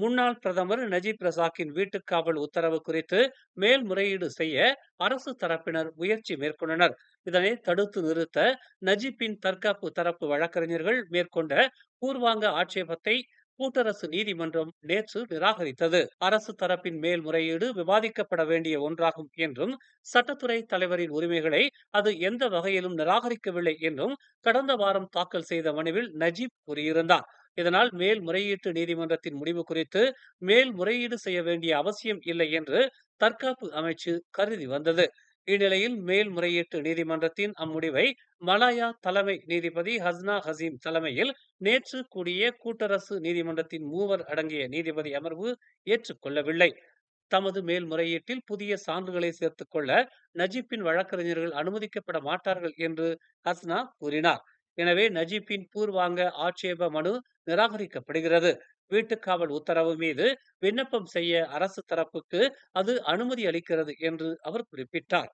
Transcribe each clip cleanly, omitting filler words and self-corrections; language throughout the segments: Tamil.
முன்னாள் பிரதமர் நஜீப் ரசாக்கின் வீட்டுக்காவல் உத்தரவு குறித்து மேல்முறையீடு செய்ய அரசு தரப்பினர் முயற்சி மேற்கொண்டனர். இதனை தடுத்து நிறுத்த நஜீப்பின் தற்காப்பு தரப்பு வழக்கறிஞர்கள் மேற்கொண்ட பூர்வாங்க ஆட்சேபத்தை கூட்டரசு நீதிமன்றம் நேற்று நிராகரித்தது. அரசு தரப்பின் மேல்முறையீடு விவாதிக்கப்பட வேண்டிய ஒன்றாகும் என்றும், சட்டத்துறை தலைவரின் உரிமைகளை அது எந்த வகையிலும் நிராகரிக்கவில்லை என்றும் கடந்த வாரம் தாக்கல் செய்த மனுவில் நஜீப் கூறியிருந்தார். இதனால் மேல்முறையீட்டு நீதிமன்றத்தின் முடிவு குறித்து மேல்முறையீடு செய்ய வேண்டிய அவசியம் இல்லை என்று தற்காப்பு அமைச்சு கருதி வந்தது. இந்நிலையில் மேல்முறையீட்டு நீதிமன்றத்தின் அம்முடிவை மலாயா தலைமை நீதிபதி ஹஸ்னா ஹசீம் தலைமையில் நேற்று கூடிய கூட்டரசு நீதிமன்றத்தின் மூவர் அடங்கிய நீதிபதி அமர்வு ஏற்றுக்கொள்ளவில்லை. தமது மேல்முறையீட்டில் புதிய சான்றுகளை சேர்த்துக் கொள்ள நஜீப்பின் வழக்கறிஞர்கள் அனுமதிக்கப்பட மாட்டார்கள் என்று ஹஸ்னா கூறினார். எனவே நஜீப்பின் பூர்வாங்க ஆட்சேப மனு நிராகரிக்கப்படுகிறது. வீட்டுக்காவல் உத்தரவு மீது விண்ணப்பம் செய்ய அரசு தரப்புக்கு அது அனுமதி அளிக்கிறது என்று அவர் குறிப்பிட்டார்.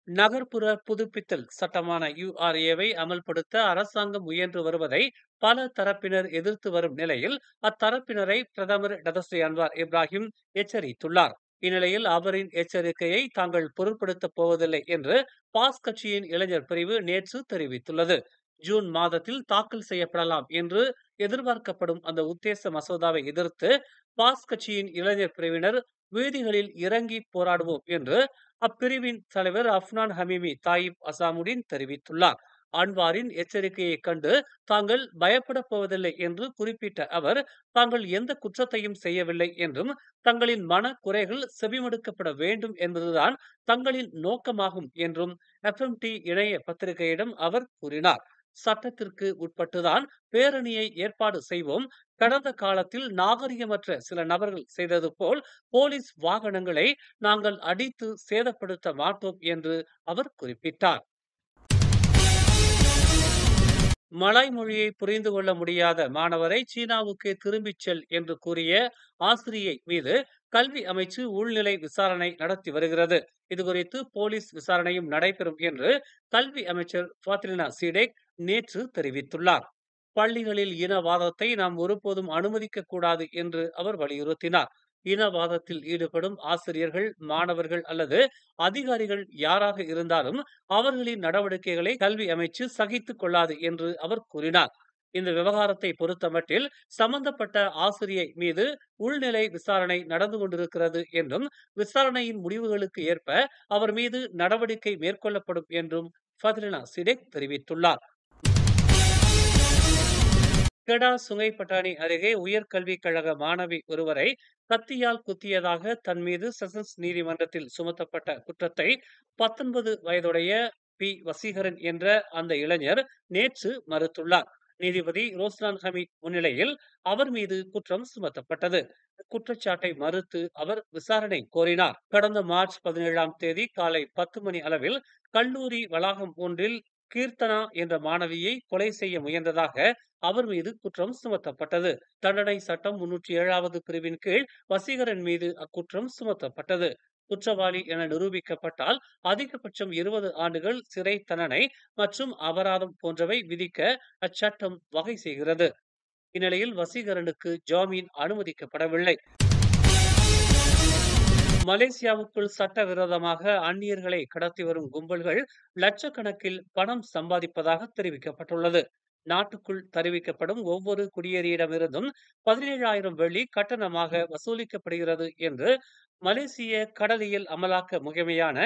நகர்ப்புற புதுப்பித்தல் சட்டமான URA-வை அமல்படுத்த அரசாங்கம் முயன்று வருவதை பல தரப்பினர் எதிர்த்து வரும் நிலையில் அத்தரப்பினரை பிரதமர் டதஸ்ரீ அன்வார் இப்ராஹிம் எச்சரித்துள்ளார். இந்நிலையில் அவரின் எச்சரிக்கையை தாங்கள் பொருட்படுத்தப் போவதில்லை என்று பாஸ் கட்சியின் இளைஞர் பிரிவு நேற்று தெரிவித்துள்ளது. ஜூன் மாதத்தில் தாக்கல் செய்யப்படலாம் என்று எதிர்பார்க்கப்படும் அந்த உத்தேச மசோதாவை எதிர்த்து பாஸ் கட்சியின் இளைஞர் பிரிவினர் வீதிகளில் இறங்கி போராடுவோம் என்று அப்பிரிவின் தலைவர் அஃப்னான் ஹமீமி தாயிப் அசாமுடின் தெரிவித்துள்ளார். அன்வாரின் எச்சரிக்கையை கண்டு தாங்கள் பயப்படப் போவதில்லை என்று குறிப்பிட்ட அவர், தாங்கள் எந்த குற்றத்தையும் செய்யவில்லை என்றும் தங்களின் மன குறைகள் செவிமடுக்கப்பட வேண்டும் என்பதுதான் தங்களின் நோக்கமாகும் என்றும் FMT இணைய பத்திரிகையிடம் அவர் கூறினார். சட்டத்திற்கு உட்பட்டுதான் பேரணியை ஏற்பாடு செய்வோம். கடந்த காலத்தில் நாகரிகமற்ற சில நபர்கள் செய்தது போல் போலீஸ் வாகனங்களை நாங்கள் அடித்து சேதப்படுத்த மாட்டோம் என்று அவர் குறிப்பிட்டார். மலாய் மொழியை புரிந்து கொள்ள முடியாத மாணவரை சீனாவுக்கு திரும்பிச் செல் என்று கூறிய ஆசிரியை மீது கல்வி அமைச்சு உள்நிலை விசாரணை நடத்தி வருகிறது. இதுகுறித்து போலீஸ் விசாரணையும் நடைபெறும் என்று கல்வி அமைச்சர் ஃபாத்திலினா சீடேக் நேற்று தெரிவித்துள்ளார். பள்ளிகளில் இனவாதத்தை நாம் ஒருபோதும் அனுமதிக்க கூடாது என்று அவர் வலியுறுத்தினார். இனவாதத்தில் ஈடுபடும் ஆசிரியர்கள், மாணவர்கள் அல்லது அதிகாரிகள் யாராக இருந்தாலும் அவர்களின் நடவடிக்கைகளை கல்வி அமைச்சு சகித்துக் கொள்ளாது என்று அவர் கூறினார். இந்த விவகாரத்தை பொறுத்தமட்டில் சம்பந்தப்பட்ட ஆசிரியை மீது உள்நிலை விசாரணை நடந்து கொண்டிருக்கிறது என்றும், விசாரணையின் முடிவுகளுக்கு ஏற்ப அவர் மீது நடவடிக்கை மேற்கொள்ளப்படும் என்றும் ஃபத்லினா சிடேக் தெரிவித்துள்ளார். கெடா சுங்கை பட்டாணி அருகே உயர்கல்விக் கழக மாணவி ஒருவரை கத்தியால் குத்தியதாக தன் மீது செஷன்ஸ் நீதிமன்றத்தில் சுமத்தப்பட்ட குற்றத்தை 19 வயதுடைய வசீகரன் என்ற அந்த இளைஞர் நேற்று மறுத்துள்ளார். நீதிபதி ரோஸ்லான் ஹமீத் முன்னிலையில் அவர் மீது குற்றம் சுமத்தப்பட்டது. குற்றச்சாட்டை மறுத்து அவர் விசாரணை கோரினார். கடந்த மார்ச் 17ஆம் தேதி காலை 10 மணி அளவில் கல்லூரி வளாகம் ஒன்றில் கீர்த்தனா என்ற மாணவியை கொலை செய்ய முயன்றதாக அவர் மீது குற்றம் சுமத்தப்பட்டது. தண்டனை சட்டம் 307வது பிரிவின் கீழ் வசீகரன் மீது அக்குற்றம் சுமத்தப்பட்டது. குற்றவாளி என நிரூபிக்கப்பட்டால் அதிகபட்சம் 20 ஆண்டுகள் சிறை தண்டனை மற்றும் அபராதம் போன்றவை விதிக்க அச்சட்டம் வகை செய்கிறது. இந்நிலையில் வசீகரனுக்கு ஜாமீன் அனுமதிக்கப்படவில்லை. மலேசியாவுக்குள் சட்டவிரோதமாக அந்நியர்களை கடத்தி வரும் கும்பல்கள் லட்சக்கணக்கில் பணம் சம்பாதிப்பதாக தெரிவிக்கப்பட்டுள்ளது. நாட்டுக்குள் தெரிவிக்கப்படும் ஒவ்வொரு குடியேறியிடமிருந்தும் 17,000 வெள்ளி கட்டணமாக வசூலிக்கப்படுகிறது என்று மலேசிய கடலியல் அமலாக்க முகமையான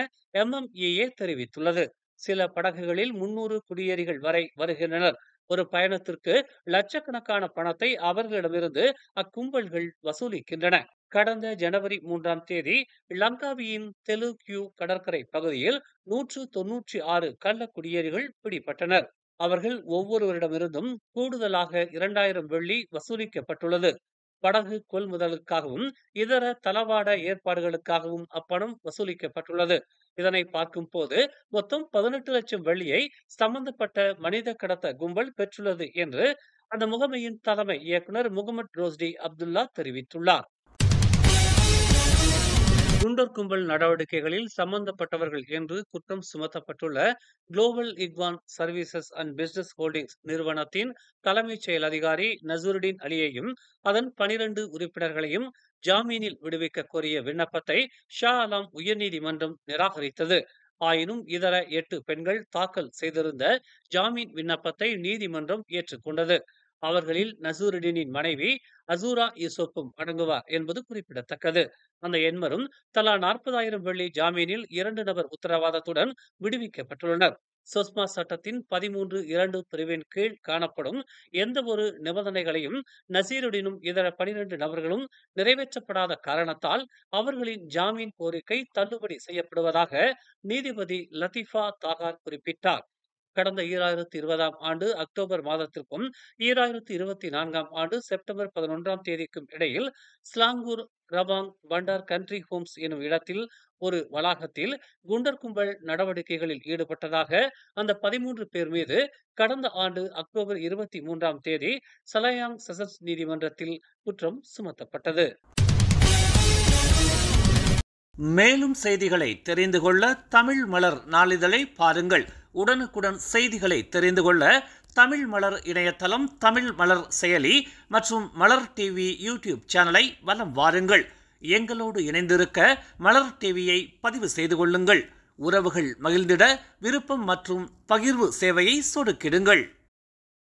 MMEA தெரிவித்துள்ளது. சில படகுகளில் 300 குடியேறிகள் வரை வருகின்றனர். ஒரு பயணத்திற்கு லட்சக்கணக்கான பணத்தை அவர்களிடமிருந்து அக்கும்பல்கள் வசூலிக்கின்றன. கடந்த ஜனவரி 3ஆம் தேதி லங்காவியின் தெலுக்யூ கடற்கரை பகுதியில் 196 கள்ள குடியேறிகள் பிடிபட்டனர். அவர்கள் ஒவ்வொருவரிடமிருந்தும் கூடுதலாக 2,000 வெள்ளி வசூலிக்கப்பட்டுள்ளது. படகு கொள்முதலுக்காகவும் இதர தளவாட ஏற்பாடுகளுக்காகவும் அப்பணம் வசூலிக்கப்பட்டுள்ளது. இதனை பார்க்கும் போது மொத்தம் 18 லட்சம் வெள்ளியை சம்பந்தப்பட்ட மனித கடத்த கும்பல் பெற்றுள்ளது என்று அந்த முகமையின் தலைமை இயக்குனர் முகமது ரோஸ்டி அப்துல்லா தெரிவித்துள்ளார். குண்டர் கும்பல் நடவடிக்கைகளில் சம்பந்தப்பட்டவர்கள் என்று குற்றம் சுமத்தப்பட்டுள்ள Global Ikhwan Services and Business Holdings நிறுவனத்தின் தலைமைச் செயல் அதிகாரி நசருடீன் அலியையும் அதன் 12 உறுப்பினர்களையும் ஜாமீனில் விடுவிக்க கோரிய விண்ணப்பத்தை ஷா ஆலம் உயர்நீதிமன்றம் நிராகரித்தது. ஆயினும் இதர 8 பெண்கள் தாக்கல் செய்திருந்த ஜாமீன் விண்ணப்பத்தை நீதிமன்றம் ஏற்றுக்கொண்டது. அவர்களில் நசூருடீனின் மனைவி அசூரா யூசுப்பும் அடங்குவார் என்பது குறிப்பிடத்தக்கது. அந்த எண்வரும் தலா 40,000 வெள்ளி ஜாமீனில் 2 நபர் உத்தரவாதத்துடன் விடுவிக்கப்பட்டுள்ளனர். சொஸ்மா சட்டத்தின் 13(2) பிரிவின் கீழ் காணப்படும் எந்த ஒரு நிபந்தனைகளையும் நசீருடீனும் இதர 12 நபர்களும் நிறைவேற்றப்படாத காரணத்தால் அவர்களின் ஜாமீன் கோரிக்கை தள்ளுபடி செய்யப்படுவதாக நீதிபதி லத்தீஃபா தாகார் குறிப்பிட்டார். கடந்த 2020ஆம் ஆண்டு அக்டோபர் மாதத்திற்கும் 2024ஆம் ஆண்டு செப்டம்பர் 11ஆம் தேதிக்கும் இடையில் ஸ்லாங்கூர் ரபாங் பண்டார் கண்ட்ரி ஹோம்ஸ் எனும் இடத்தில் ஒரு வளாகத்தில் குண்டர் கும்பல் நடவடிக்கைகளில் ஈடுபட்டதாக அந்த 13 பேர் மீது கடந்த ஆண்டு அக்டோபர் 23ஆம் தேதி சலயாங் செஷன்ஸ் நீதிமன்றத்தில் குற்றம் சுமத்தப்பட்டது. மேலும் செய்திகளை தெரிந்து கொள்ள தமிழ் மலர் நாளிதழை பாருங்கள். உடனுக்குடன் செய்திகளை தெரிந்து கொள்ள தமிழ் மலர் இணையதளம், தமிழ் மலர் செயலி மற்றும் மலர் டிவி யூடியூப் சேனலை வலம் வாருங்கள். எங்களோடு இணைந்திருக்க மலர் டிவியை பதிவு செய்து கொள்ளுங்கள். உறவுகள் மகிழ்ந்திட விருப்பம் மற்றும் பகிர்வு சேவையை சொடுக்கிடுங்கள்.